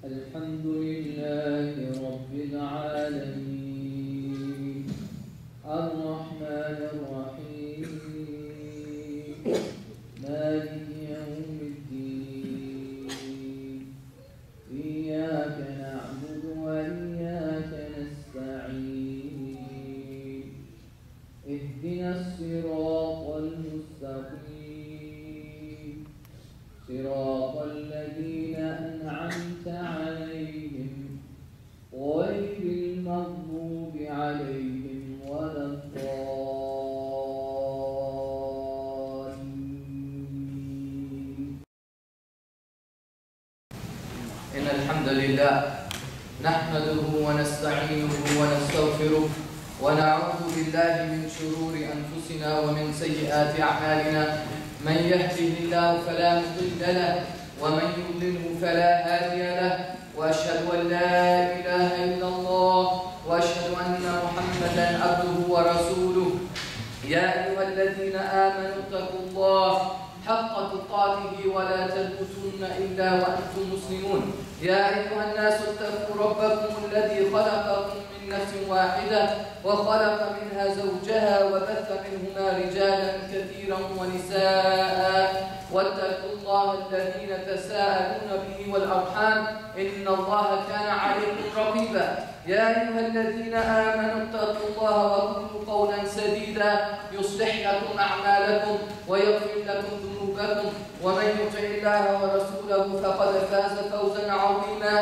الحمد لله رب العالمين الرحمن الرحيم مالك يوم الدين إياك نعبد وإياك نستعين اهدنا الصراط المستقيم صراط الذين أنعمت عليهم غير المغضوب عليهم ولا الضالين. إن الحمد لله نحمده ونستعينه ونستغفره ونعوذ بالله من شرور أنفسنا ومن سيئات أعمالنا. من يهده الله فلا مضل له ومن يضلله فلا هادي له، وأشهد أن لا إله إلا الله وأشهد أن محمدا عبده ورسوله. يا أيها الذين آمنوا اتقوا الله حق تقاته ولا تموتن إلا وأنتم مسلمون. يا أيها الناس اتقوا ربكم الذي خلقكم من نفس واحدة وخلق منها زوجها وبث منهما رجالا كثيرا ونساء، واتقوا الله الذين تساءلون به والأرحام إن الله كان عليكم رقيبا. يا أيها الذين آمنوا اتقوا الله وقولوا قولا سديدا يصلح لكم أعمالكم ويغفر لكم ذنوبكم، ومن يطع الله ورسوله فقد فاز فوزا عظيما.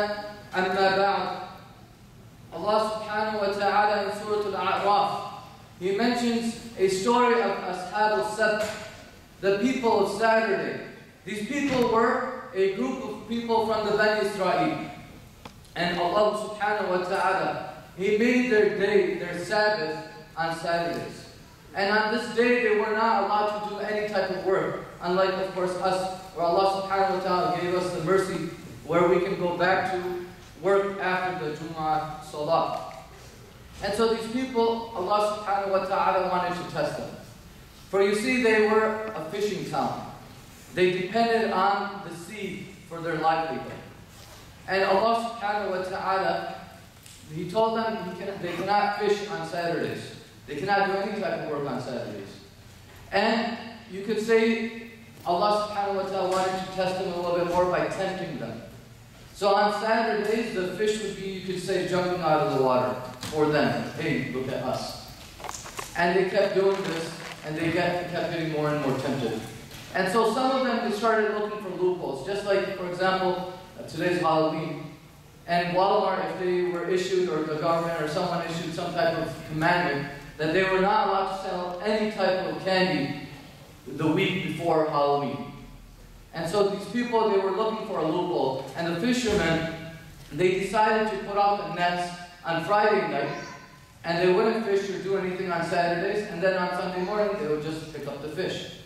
أما بعد، Allah subhanahu wa ta'ala in Surah Al-A'raf, He mentions a story of Ashab al-Sabt, the people of Saturday. These people were a group of people from the Bani Israel. And Allah subhanahu wa ta'ala, He made their day, their Sabbath, on Saturdays. And on this day, they were not allowed to do any type of work. Unlike, of course, us, where Allah subhanahu wa ta'ala gave us the mercy where we can go back to work after the Jumu'ah Salah. And so these people, Allah subhanahu wa ta'ala wanted to test them. For you see, they were a fishing town. They depended on the sea for their livelihood. And Allah subhanahu wa ta'ala, He told them they cannot fish on Saturdays. They cannot do any type of work on Saturdays. And you could say Allah subhanahu wa ta'ala wanted to test them a little bit more by tempting them. So on Saturdays, the fish would be, you could say, jumping out of the water for them. Hey, look at us. And they kept doing this, and they kept getting more and more tempted. And so some of them, they started looking for loopholes. Just like, for example, today's Halloween. And Walmart, if they were issued, or the government or someone issued some type of commandment that they were not allowed to sell any type of candy the week before Halloween. And so these people, they were looking for a loophole. And the fishermen, they decided to put out the nets on Friday night, and they wouldn't fish or do anything on Saturdays, and then on Sunday morning, they would just pick up the fish.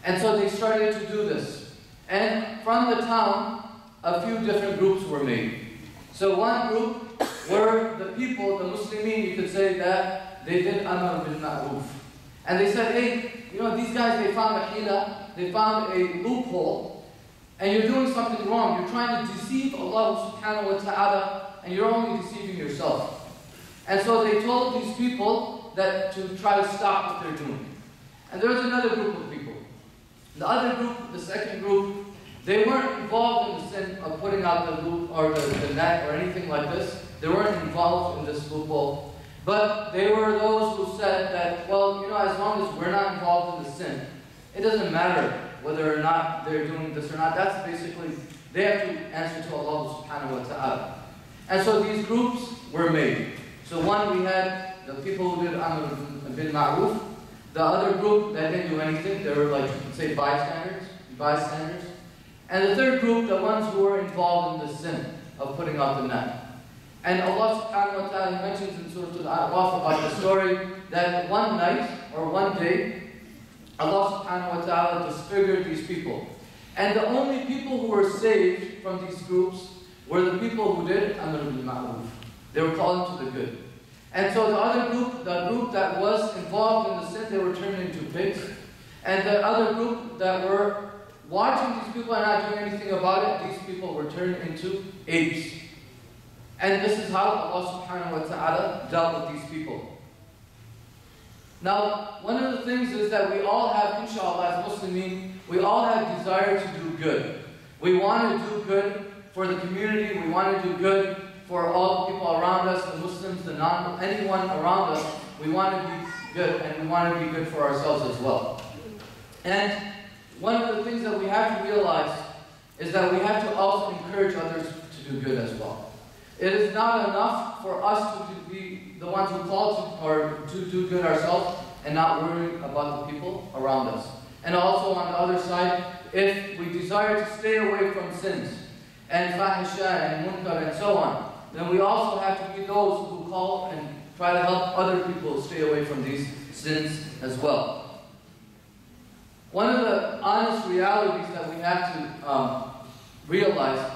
And so they started to do this. And from the town, a few different groups were made. So one group were the people, the Muslimin, you could say, that they did Amr bil Ma'ruf. And they said, hey, you know, these guys, they found a hila, they found a loophole, and you're doing something wrong. You're trying to deceive Allah subhanahu wa ta'ala, and you're only deceiving yourself. And so they told these people that to try to stop what they're doing. And there was another group of people. The other group, the second group, they weren't involved in the sin of putting out the loop or the net or anything like this. They weren't involved in this loophole. But they were those who said that, well, you know, as long as we're not involved in the sin, it doesn't matter whether or not they're doing this or not. That's basically, they have to answer to Allah subhanahu wa ta'ala. And so these groups were made. So one, we had the people who did Amr bil Ma'ruf. The other group that didn't do anything, they were like, you could say, bystanders. And the third group, the ones who were involved in the sin of putting out the net. And Allah subhanahu wa ta'ala mentions in Surah Al-A'raf about the story that one night or one day, Allah subhanahu wa ta'ala disfigured these people. And the only people who were saved from these groups were the people who did Amr bil Ma'ruf. They were called to the good. And so the other group, the group that was involved in the sin, they were turned into pigs. And the other group that were watching these people and not doing anything about it, these people were turned into apes. And this is how Allah subhanahu wa ta'ala dealt with these people. Now, one of the things is that we all have, inshallah, as Muslimin, we all have desire to do good. We want to do good for the community, we want to do good for all the people around us, the Muslims, the anyone around us. We want to be good, and we want to be good for ourselves as well. And one of the things that we have to realize is that we have to also encourage others to do good as well. It is not enough for us to be the ones who call to do good ourselves and not worry about the people around us. And also on the other side, if we desire to stay away from sins and fahisha and munkar and so on, then we also have to be those who call and try to help other people stay away from these sins as well. One of the honest realities that we have to realize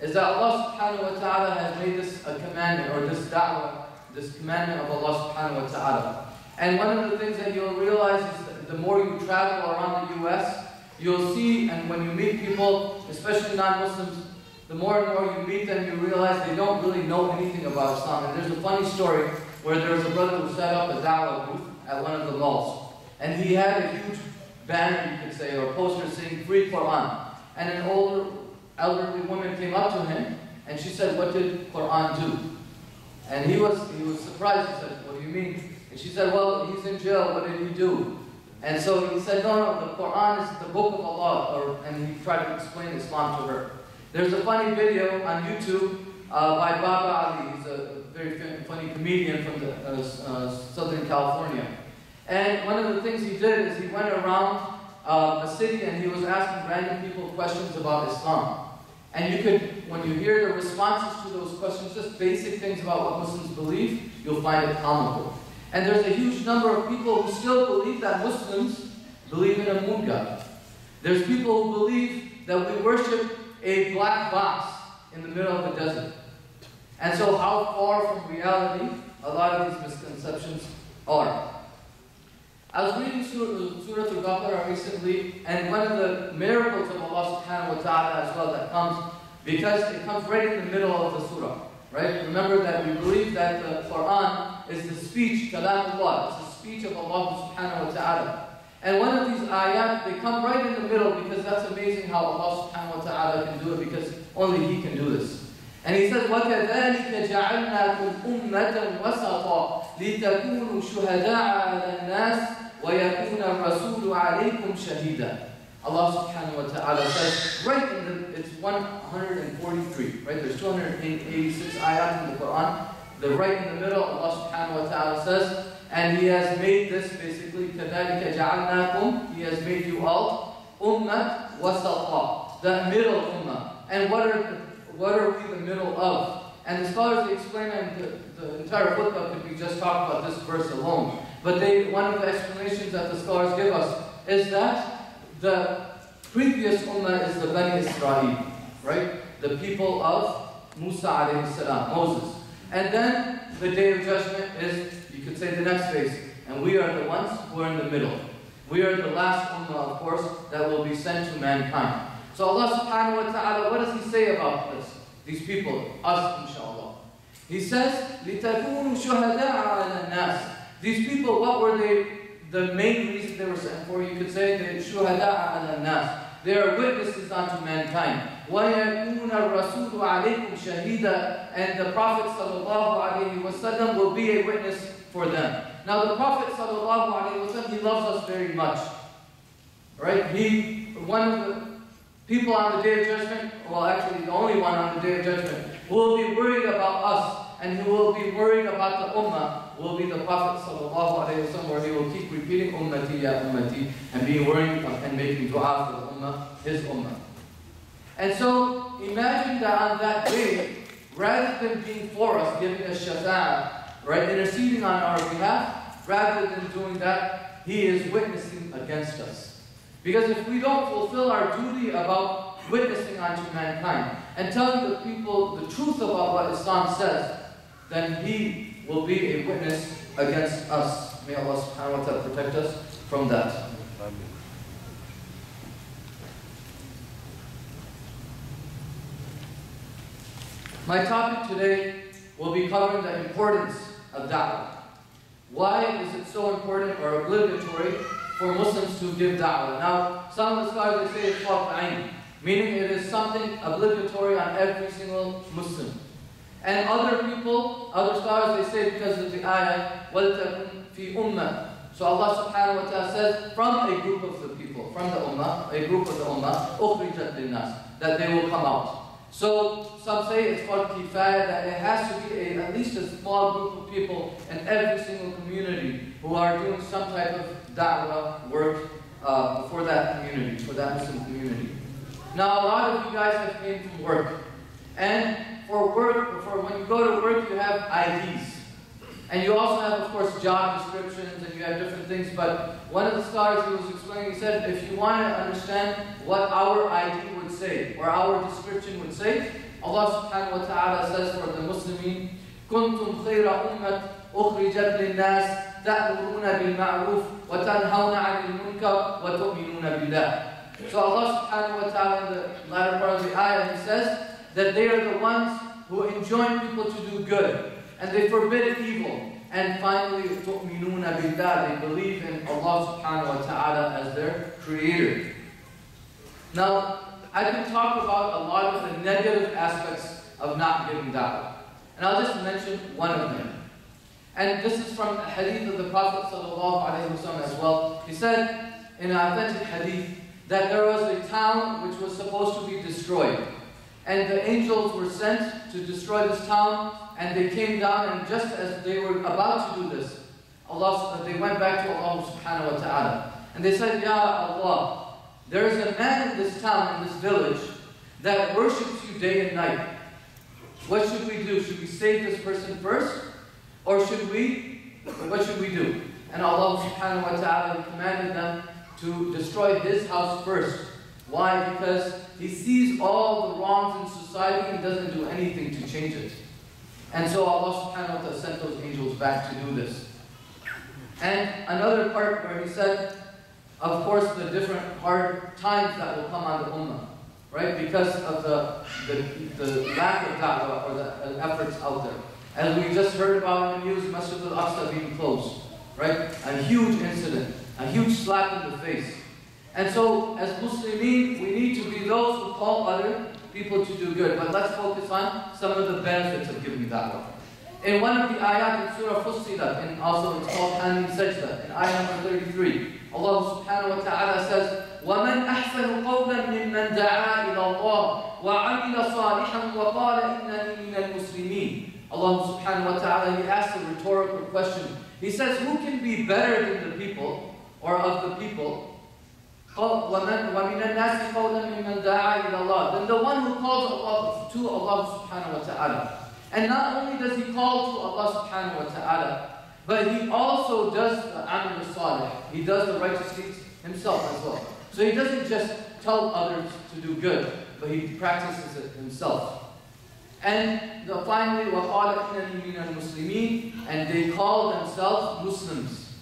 is that Allah subhanahu wa ta'ala has made this a commandment, or this da'wah, this commandment of Allah subhanahu wa ta'ala. And one of the things that you'll realize is that the more you travel around the US, you'll see, and when you meet people, especially non-Muslims, the more and more you meet them, you realize they don't really know anything about Islam. And there's a funny story where there was a brother who set up a da'wah booth at one of the malls. And he had a huge banner, you could say, or poster saying free Quran. And an older, elderly woman came up to him and she said, "What did Quran do?" And he was surprised. He said, "What do you mean?" And she said, "Well, he's in jail. What did he do?" And so he said, "No, the Quran is the book of Allah." And he tried to explain Islam to her. There's a funny video on YouTube by Baba Ali. He's a very funny comedian from Southern California. And one of the things he did is he went around a city and he was asking random people questions about Islam. And you could, when you hear the responses to those questions, just basic things about what Muslims believe, you'll find it comical. And there's a huge number of people who still believe that Muslims believe in a moon god. There's people who believe that we worship a black box in the middle of the desert. And so how far from reality a lot of these misconceptions are. I was reading Surah Al-Baqarah recently, and one of the miracles of Allah subhanahu wa ta'ala as well that comes, because it comes right in the middle of the surah, right? Remember that we believe that the Quran is the speech, kalamullah, it's the speech of Allah subhanahu wa ta'ala. And one of these ayat, they come right in the middle, because that's amazing how Allah subhanahu wa ta'ala can do it, because only He can do this. And He says, وَكَذَلِكَ جَعَلْنَاكُمْ أُمَّةً وَسَطًا لِتَكُونُوا شُهَدَاءَ عَلَى النَّاسِ وَيَكُونَ الرَّسُولُ عَلَيْكُمْ شَهِيدًا. Allah subhanahu wa ta'ala says, right in it's 143, right? There's 286 ayat in the Quran. Right in the middle, Allah subhanahu wa ta'ala says, and He has made this basically, كَذَلِكَ جَعَلْنَاكُمْ, He has made you all ummah wasata, the middle ummah. And what are we the middle of? And the scholars, they explain, and the entire khutbah could be just talk about this verse alone. But one of the explanations that the scholars give us is that the previous ummah is the Bani Israel, right? The people of Musa alayhi salam, Moses. And then the Day of Judgment is, you could say, the next phase. And we are the ones who are in the middle. We are the last ummah, of course, that will be sent to mankind. So Allah subhanahu wa ta'ala, what does He say about this? These people, us, inshallah. He says, لِتَكُونُوا شُهَدَاءَ عَلَى النَّاسِ. These people, what were they? The main reason they were sent for, you could say, the شُهَدَاءَ عَلَى النَّاسِ. They are witnesses unto mankind. وَيَكُونَ الرَّسُولُ عَلَيْكُمْ شَهِيدًا. And the Prophet sallallahu alayhi wa sallam will be a witness for them. Now the Prophet sallallahu alayhi wa sallam, he loves us very much. Right? One of the people on the Day of Judgment, well actually the only one on the Day of Judgment, who will be worried about us and who will be worried about the ummah will be the Prophet sallallahu alayhi wa sallam, where he will keep repeating ummati ya ummati and be worrying and making dua for the ummah, his ummah. And so imagine that on that day, rather than being for us, giving us shafa'ah, right, interceding on our behalf, rather than doing that, He is witnessing against us. Because if we don't fulfill our duty about witnessing unto mankind and telling the people the truth about what Islam says, then He will be a witness against us. May Allah subhanahu wa ta'ala protect us from that. My topic today will be covering the importance of da'wah. Why is it so important or obligatory for Muslims to give da'wah? Now, some of the scholars they say it's farz ayn, meaning it is something obligatory on every single Muslim. And other scholars they say because of the ayah, وَلْتَكُنْ فِي أُمَّةٍ. So Allah subhanahu wa ta'ala says, from a group of the people, from the ummah, a group of the ummah, أُخْرِجَتْ لِلنَّاسِ, that they will come out. So some say it's called kifaya, that it has to be at least a small group of people in every single community who are doing some type of da'wah work for that community, for that Muslim community. Now a lot of you guys have came from work. And for work, when you go to work, you have IDs. And you also have, of course, job descriptions and you have different things. But one of the scholars he was explaining, he said, if you want to understand what our ID would say, or our description would say, Allah subhanahu wa ta'ala says for the Muslimin, كُنْتُمْ خَيْرَ أُمَّةٍ أُخْرِجَتْ لِلنَّاسِ تَأْمُرُونَ بِالْمَعْرُوفِ وَتَنْهَوْنَ عَنِ الْمُنكَرِ وَتُؤْمِنُونَ بِاللَّهِ. So Allah subhanahu wa ta'ala in the latter part of the ayah, He says that they are the ones who enjoin people to do good, and they forbid evil. And finally, تُؤْمِنُونَ بِاللَّهِ, they believe in Allah subhanahu wa ta'ala as their creator. Now, I can talk about a lot of the negative aspects of not giving da'wah. And I'll just mention one of them. And this is from a hadith of the Prophet sallallahu alaihi wasallam as well. He said in an authentic hadith that there was a town which was supposed to be destroyed. And the angels were sent to destroy this town, and they came down, and just as they were about to do this, they went back to Allah subhanahu wa ta'ala. And they said, Ya Allah, there is a man in this town, in this village, that worships you day and night. What should we do? Should we save this person first? Or what should we do? And Allah subhanahu wa ta'ala commanded them to destroy his house first. Why? Because he sees all the wrongs in society and doesn't do anything to change it. And so Allah subhanahu wa ta'ala sent those angels back to do this. And another part where he said, of course, the different hard times that will come on the ummah, right? Because of the lack of da'wah or the efforts out there. As we just heard about in the news, Masjid al-Aqsa being closed, right? A huge incident, a huge slap in the face. And so, as Muslimin, we need to be those who call other people to do good. But let's focus on some of the benefits of giving da'wah. In one of the ayat in Surah Fussilat, and also it's called Hamim Sajda, in ayah number 33, Allah subhanahu wa ta'ala says, وَمَنْ أَحْسَنُ قَوْلًا مِمَّنْ دَعَا إِلَى اللَّهِ وَعَمِلَ صَالِحًا وَقَالَ إِنَّنِي مِنَ الْمُسْلِمِينَ. Allah subhanahu wa ta'ala, He asks a rhetorical question. He says, who can be better than the people, or of the people? وَمِنَ النَّاسِ قَوْلًا مِمَّنْ دَعَا إِلَى اللَّهِ, then the one who calls to Allah subhanahu wa ta'ala. And not only does he call to Allah subhanahu wa ta'ala, but he also does the amal salih. He does the righteous deeds himself as well. So he doesn't just tell others to do good, but he practices it himself. And finally, وَقَالَ إِنَّنِي مِنَ الْمُسْلِمِينَ, and they call themselves Muslims.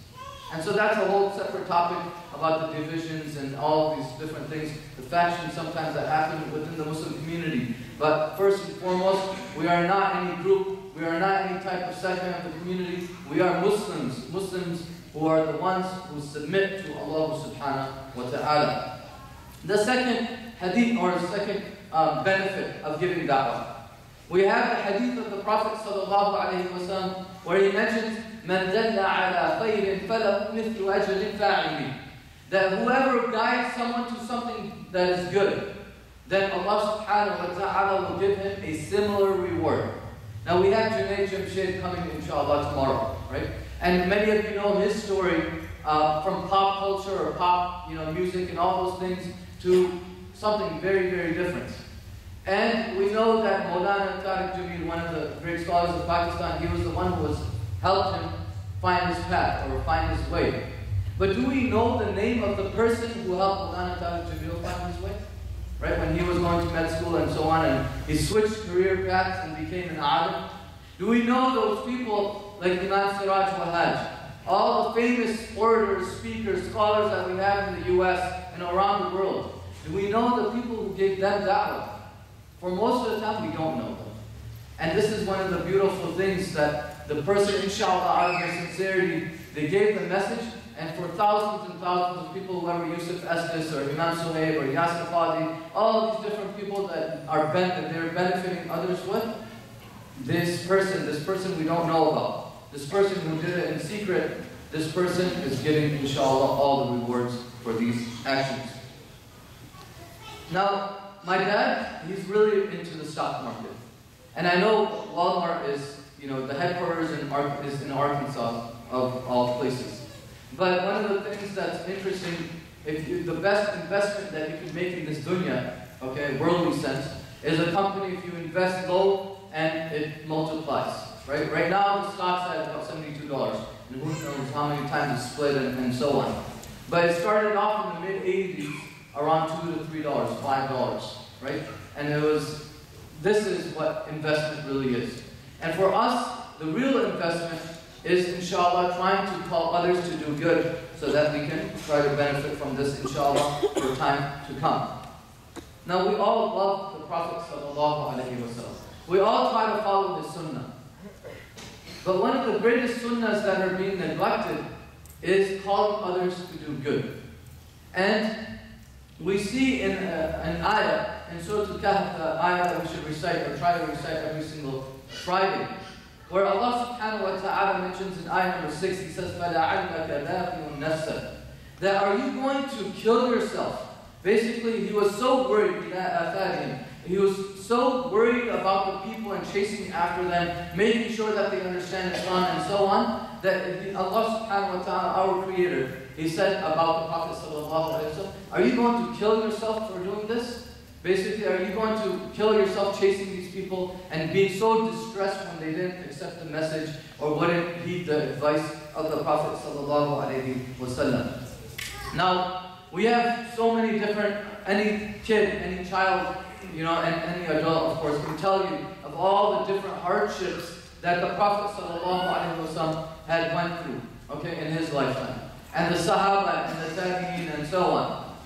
And so that's a whole separate topic about the divisions and all these different things, the factions sometimes that happen within the Muslim community. But first and foremost, we are not any group, we are not any type of segment of the community. We are Muslims, Muslims who are the ones who submit to Allah subhanahu wa ta'ala. The second hadith, or second benefit of giving da'wah. We have the hadith of the Prophet sallallahu alaihi wasallam where he mentions, مَنْ دَلَّ عَلَى خَيْرٍ فَلَهُ مِثْلُ أَجْرِ فَاعِلِهِ, that whoever guides someone to something that is good, then Allah subhanahu wa ta'ala will give him a similar reward. Now we have Junaid Jamshed coming inshallah tomorrow, right? And many of you know his story from pop culture or pop music and all those things to something very, very different. And we know that Maulana Tariq Jamil, one of the great scholars of Pakistan, he was the one who helped him find his path or find his way. But do we know the name of the person who helped Maulana Tariq Jamil find his way? Right, when he was going to med school and so on, and he switched career paths and became an alim. Do we know those people like Imam Siraj Wahaj, all the famous orators, speakers, scholars that we have in the US and around the world? Do we know the people who gave them da'wah? For most of the time, we don't know them. And this is one of the beautiful things that the person, inshallah, out of their sincerity, they gave the message, and for thousands and thousands of people, whoever Yusuf Estes or Imam Suhaib or Yasir Qadi, all these different people that they're benefiting others with, this person we don't know about. This person who did it in secret, this person is getting, inshallah, all the rewards for these actions. Now, my dad, he's really into the stock market. And I know Walmart is, the headquarters is in Arkansas, of all places. But one of the things that's interesting, the best investment that you can make in this dunya, okay, worldly sense, is a company if you invest low and it multiplies. Right now, the stock's at about $72, and who knows how many times it's split and so on. But it started off in the mid-'80s, around $2 to $3, $5, right? And this is what investment really is. And for us, the real investment is, inshallah, trying to call others to do good so that we can try to benefit from this, inshallah, for time to come. Now, we all love the Prophet sallallahu alaihi wasallam. We all try to follow his sunnah. But one of the greatest sunnahs that are being neglected is calling others to do good. And we see in an ayah, in Surah Al-Kahf, the ayah that we should recite or try to recite every single Friday, where Allah subhanahu wa ta'ala mentions in ayah number 6, He says, فَلَعَلَّكَ بَاخِعٌ نَفْسَكَ, that are you going to kill yourself? Basically, he was so worried, he was so worried about the people and chasing after them, making sure that they understand Islam and so on, that Allah subhanahu wa ta'ala, our Creator, He said about the Prophet sallallahu alaihi wasallam, are you going to kill yourself for doing this? Basically, are you going to kill yourself chasing these people and being so distressed when they didn't accept the message or wouldn't heed the advice of the Prophet sallallahu alaihi wasallam? Now, we have so many different, any kid, any child, and any adult, of course, can tell you of all the different hardships that the Prophet ﷺ had went through, okay, in his lifetime. And the Sahaba and the Tabi'een and so on.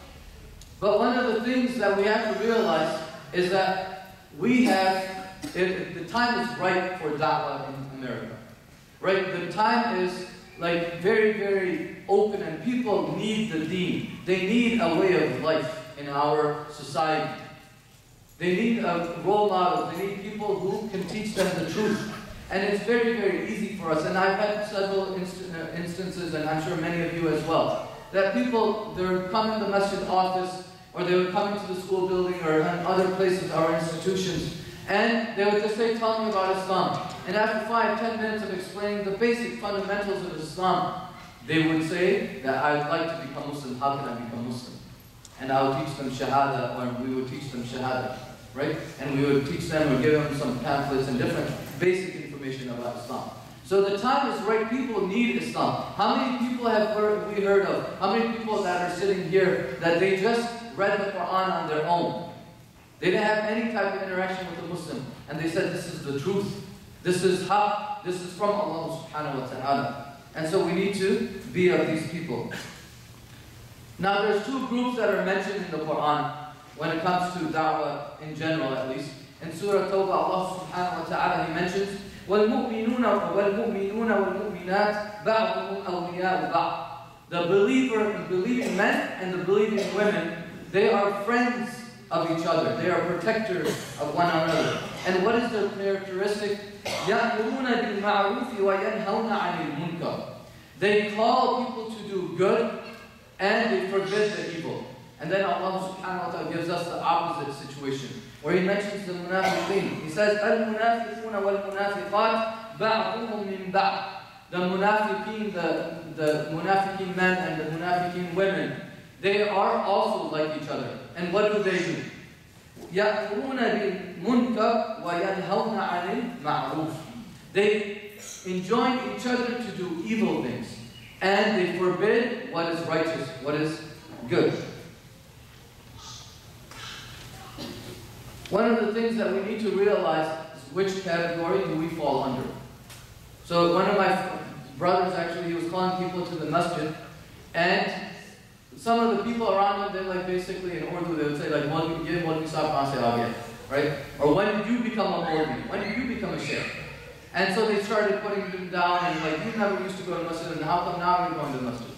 But one of the things that we have to realize is that the time is right for da'wah in America. Right? The time is like very, very open, and people need the deen. They need a way of life in our society. They need a role model. They need people who can teach them the truth. And it's very, very easy for us. And I've had several instances, and I'm sure many of you as well, that people, they would come in the masjid office, or they would come into the school building, or in other places, our institutions, and they would just say, tell me about Islam. And after 5-10 minutes of explaining the basic fundamentals of Islam, they would say that I'd like to become Muslim. How can I become Muslim? And I would teach them Shahada, or we would teach them Shahada, right? And we would teach them or give them some pamphlets and different basic information about Islam. So the time is right. People need Islam. How many people have we heard of? How many people that are sitting here that they just read the Quran on their own? They didn't have any type of interaction with a Muslim. And they said, this is the truth. This is haqq. This is from Allah subhanahu wa ta'ala. And so we need to be of these people. Now there's two groups that are mentioned in the Quran when it comes to da'wah in general, at least. In Surah Tawbah, Allah subhanahu wa ta'ala, He mentions, وَالْمُؤْمِنُونَ وَالْمُؤْمِنَاتِ بَعْضُهُمْ أَوْلِيَاءُ بَعْضٍ. The believing men and the believing women, they are friends of each other. They are protectors of one another. And what is their characteristic? يَأْمُرُونَ بِالْمَعْرُوفِ وَيَنْهَوْنَ عَنِ الْمُنْكَرِ. They call people to do good and they forbid the evil. And then Allah subhanahu wa ta'ala gives us the opposite situation, where He mentions the munafiqeen. He says, الْمُنَافِقُونَ وَالْمُنَافِقَاتِ بَعْضُهُمْ مِنْ بَعْضٍ. The munafiqeen, the munafiqeen men and the munafiqeen women, they are also like each other. And what do? يَأْمُرُونَ بِالْمُنْكَرِ وَيَنْهَوْنَ عَنِ الْمَعْرُوفِ. They enjoin each other to do evil things. And they forbid what is righteous, what is good. One of the things that we need to realize is which category do we fall under. So one of my brothers, actually, he was calling people to the masjid, and some of the people around him, they like basically in Urdu, they would say like, Maulvi saab kahan se aa gaya? right? Or when did you become a Maulvi? When did you become a Shaykh? And so they started putting them down and like, you never used to go to masjid, and how come now you're going to masjid?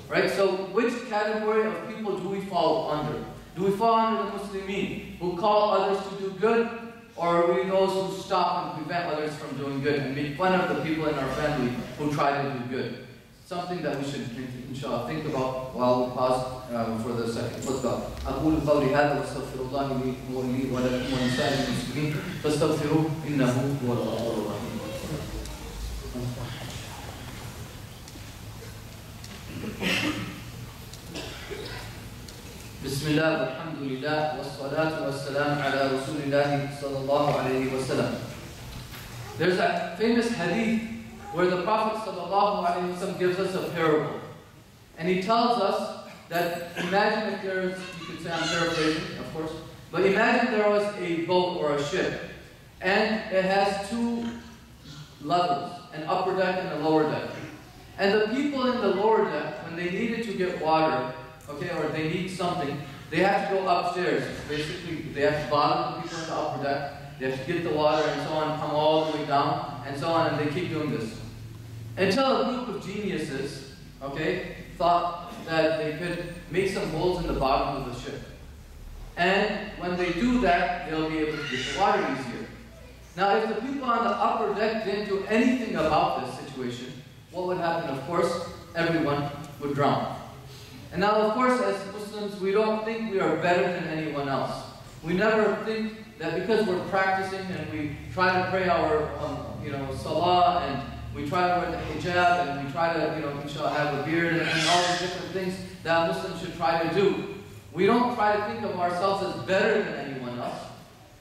Right? So which category of people do we fall under? Do we fall under the Muslimin who call others to do good? Or are we those who stop and prevent others from doing good and make fun of the people in our family who try to do good? Something that we should, inshallah, think about while we pause for the second khutbah. أقول قولي هذا واستغفر الله لي ولكم ولسائر المسلمين فاستغفروه إنه هو الغفور الرحيم. بسم الله والحمد لله والصلاة والسلام على رسول الله صلى الله عليه وسلم. There's a famous hadith where the Prophet sallallahu alaihi wasallam gives us a parable. And he tells us that imagine if there's, you could say I'm paraphrasing, of course, but imagine there was a boat or a ship, and it has two levels, an upper deck and a lower deck. And the people in the lower deck, when they needed to get water, okay, or they need something, they have to go upstairs. Basically, they have to bother the people in the upper deck, they have to get the water and so on, come all the way down, and so on, and they keep doing this. Until a group of geniuses, okay, thought that they could make some holes in the bottom of the ship. And when they do that, they'll be able to get the water easier. Now, if the people on the upper deck didn't do anything about this situation, what would happen? Of course, everyone would drown. And now, of course, as Muslims, we don't think we are better than anyone else. We never think that because we're practicing and we try to pray our, salah, and we try to wear the hijab, and we try to, inshallah, have a beard, and all these different things that Muslims should try to do. We don't try to think of ourselves as better than anyone else.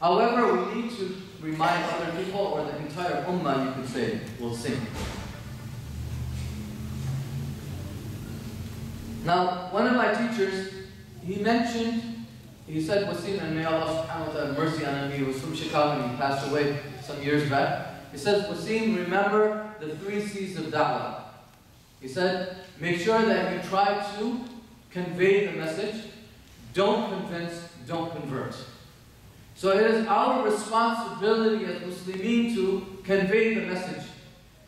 However, we need to remind other people, or the entire ummah, you could say, will sing. Now, one of my teachers, he said, Wasim, and may Allah subhanahu wa ta'ala have mercy on him, he was from Chicago and he passed away some years back. He says, Wasim, remember the 3 C's of da'wah. He said, make sure that you try to convey the message, don't convince, don't convert. So it is our responsibility as Muslimin to convey the message.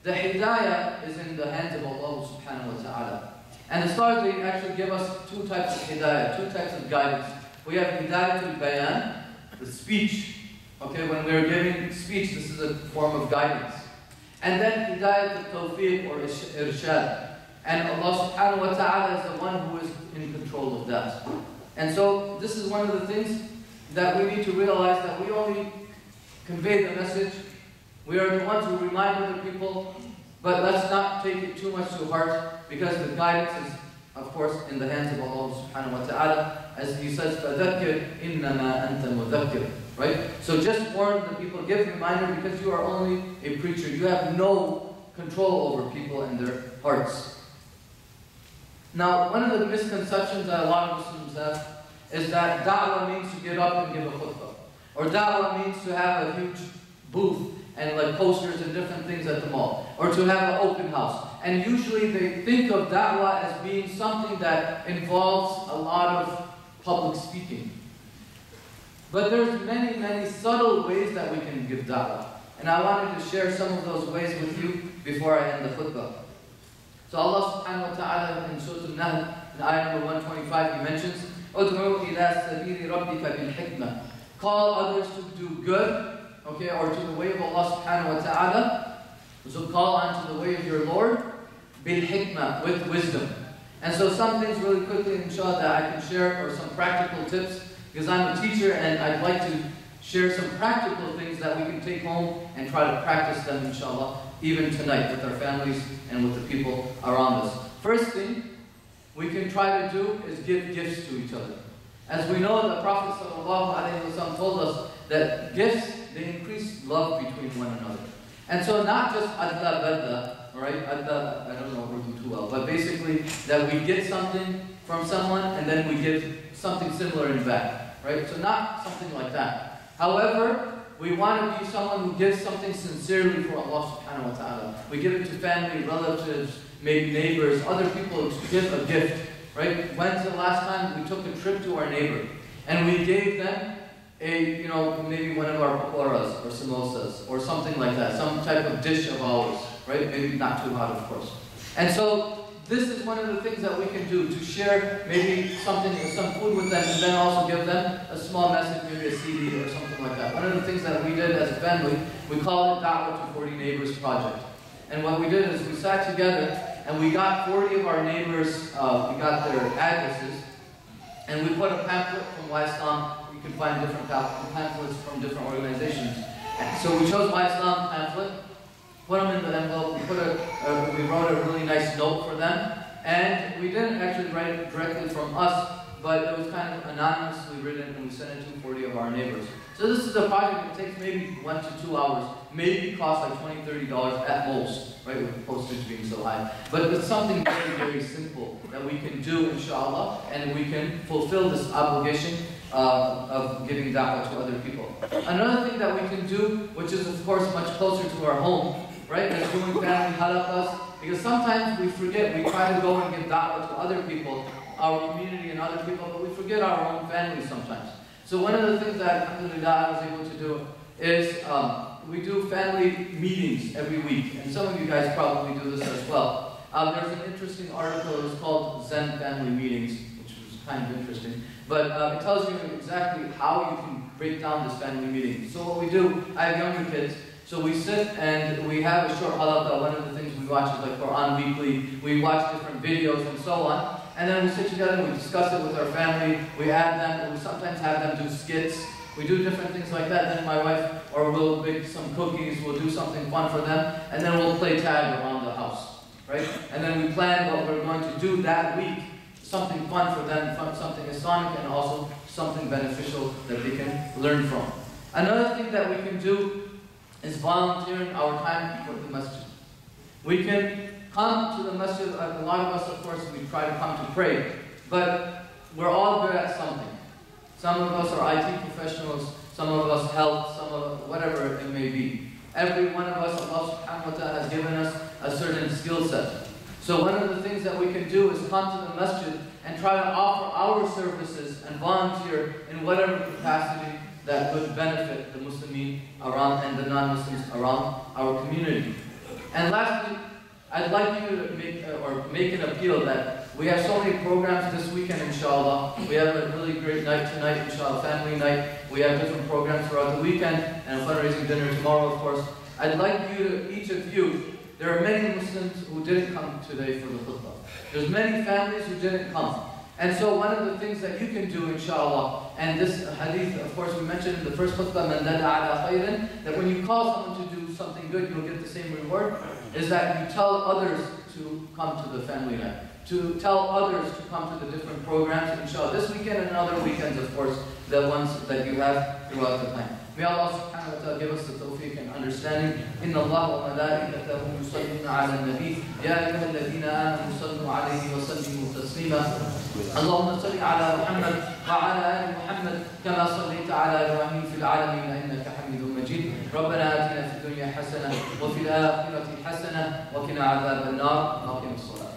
The hidayah is in the hands of Allah subhanahu wa ta'ala. And the scholars, they actually give us 2 types of hidayah, 2 types of guidance. We have hidayatul bayan, the speech. Okay, when we're giving speech, this is a form of guidance. And then hidayatul tawfiq or irshad. And Allah subhanahu wa ta'ala is the one who is in control of that. And so this is one of the things that we need to realize, that we only convey the message. We are the ones who remind other people, but let's not take it too much to heart, because the guidance is, of course, in the hands of Allah subhanahu wa ta'ala. As he says, فَذَكِّرْ إِنَّمَا أَنْتَ مُذَكِّرْ. Right? So just warn the people, give reminder, because you are only a preacher. You have no control over people and their hearts. Now, one of the misconceptions that a lot of Muslims have is that da'wah means to get up and give a khutbah. Or da'wah means to have a huge booth and like posters and different things at the mall. Or to have an open house. And usually they think of da'wah as being something that involves a lot of public speaking. But there's many, many subtle ways that we can give da'wah. And I wanted to share some of those ways with you before I end the khutbah. So Allah subhanahu wa ta'ala in Surah Al-Nahl, in ayah number 125, He mentions, "Ud'u ila sabili rabbika bil hikmah." Call others to do good, okay, or to the way of Allah subhanahu wa ta'ala. So call on to the way of your Lord, bil hikmah, with wisdom. And so some things really quickly, inshallah, that I can share, or some practical tips, because I'm a teacher and I'd like to share some practical things that we can take home and try to practice them, inshallah, even tonight with our families and with the people around us. First thing we can try to do is give gifts to each other. As we know, the Prophet ﷺ told us that gifts, they increase love between one another. And so not just adla badla, alright, adla, I don't know Urdu too well, but basically that we get something from someone and then we give something similar in back, right? So not something like that. However, we want to be someone who gives something sincerely for Allah subhanahu wa ta'ala. We give it to family, relatives, maybe neighbors, other people to give a gift, right? When's the last time we took a trip to our neighbor and we gave them maybe one of our pakoras or samosas or something like that, some type of dish of ours, right? Maybe not too hot, of course. And so this is one of the things that we can do, to share maybe some food with them, and then also give them a small message, maybe a CD or something like that. One of the things that we did as a family, we called it Da'wah to 40 Neighbors Project. And what we did is we sat together and we got 40 of our neighbors, we got their addresses, and we put a pamphlet from YIslam. You can find different pamphlets from different organizations. And so we chose YIslam pamphlet, put them in the envelope, we wrote a really nice note for them, and we didn't actually write it directly from us, but it was kind of anonymously written, and we sent it to 40 of our neighbors. So this is a project that takes maybe 1 to 2 hours, maybe costs like $20, $30 at most, right, with the postage being so high. But it's something very, very simple that we can do, inshallah, and we can fulfill this obligation of giving da'wah to other people. Another thing that we can do, which is of course much closer to our home, right, is doing family halaqas, because sometimes we forget, we try to go and give da'wah to other people, our community and other people, but we forget our own family sometimes. So one of the things that, alhamdulillah, I was able to do is we do family meetings every week, and some of you guys probably do this as well. There's an interesting article, it was called Zen Family Meetings, which was kind of interesting, but it tells you exactly how you can break down this family meeting. So what we do, I have younger kids, so we sit and we have a short halaqah. One of the things we watch is like Quran Weekly, we watch different videos and so on. And then we sit together and we discuss it with our family, we add them, and we sometimes have them do skits, we do different things like that. Then my wife, or we'll bake some cookies, we'll do something fun for them, and then we'll play tag around the house, right? And then we plan what we're going to do that week, something fun for them, something Islamic, and also something beneficial that they can learn from. Another thing that we can do is volunteering our time for the masjid. We can come to the masjid. A lot of us, of course, we try to come to pray, but we're all good at something. Some of us are IT professionals, some of us health, some of us whatever it may be. Every one of us, Allah subhanahu wa ta'ala has given us a certain skill set. So one of the things that we can do is come to the masjid and try to offer our services and volunteer in whatever capacity that would benefit the Muslimin around and the non-Muslims around our community. And lastly, I'd like you to make an appeal that we have so many programs this weekend, inshallah. We have a really great night tonight, inshallah, family night. We have different programs throughout the weekend and a fundraising dinner tomorrow, of course. I'd like you to, each of you, there are many Muslims who didn't come today for the khutbah. There's many families who didn't come. And so one of the things that you can do, inshallah, and this hadith, of course, we mentioned in the first khutbah, man dalla ala khayrin, that when you call someone to do something good, you'll get the same reward, is that you tell others to come to the family night, to tell others to come to the different programs, inshallah, this weekend and other weekends, of course, the ones that you have throughout the time. May Allah subhanahu wa ta'ala give us the tawfiq and understanding. Inna Allah wa malaikatahu yusalluna ala al-nabi. Ya ayyuha alladhina amanu sallu alayhi wa sallimu taslima. Allahumma salli ala Muhammad wa ala ali Muhammad kama sallaita ala Ibrahim fil alamin innaka Hamidum Majid. Rabbana atina fid dunya hasanah wa fil akhirati hasanah wa qina adhaban nar. Aqim as-salat.